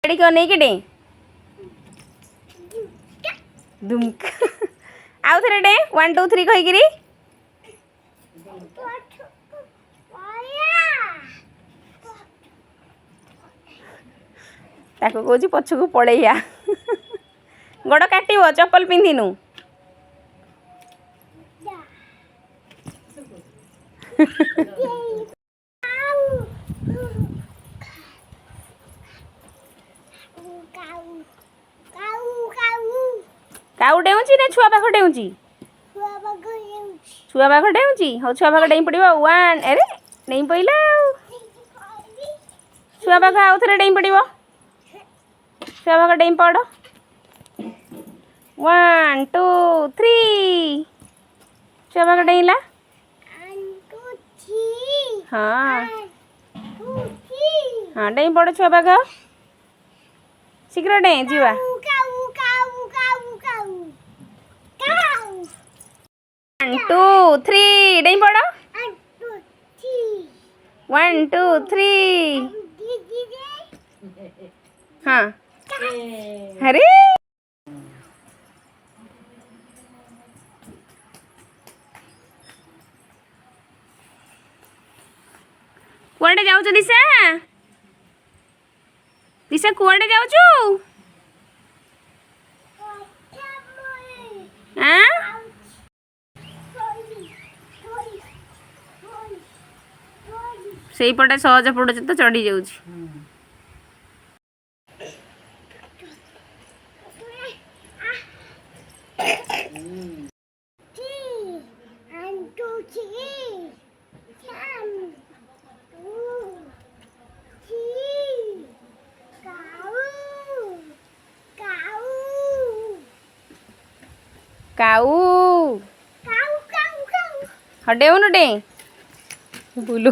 daddy को नहीं के डे दुमका आउ थे डे 1 2 3 कही गिरी ताको कहूँ पछक पलैया गोड़ काटव चप्पल पिंधिनु काऊ डेउची ना छुआ पाख डेउची छुआ पाख डेउची हो छुआ पाख डेई पड़िबो 1 अरे नहीं पइला छुआ पाख आउ थरे डेई पड़िबो छुआ पाख डेई पड़ 1 2 3 छुआ पाख डेईला हाँ हाँ डेई पड़ छुआ पाख शीघ्र डेई जीवा 1 2 3 डेई पड़ 1 2 3 हाँ अरे कुआडे जाऊच दिशा दिशा कुआडे जाऊचु से पटे सहज पड़ुच तो चढ़ी जाऊँ काऊ हडेउनु डे बुलू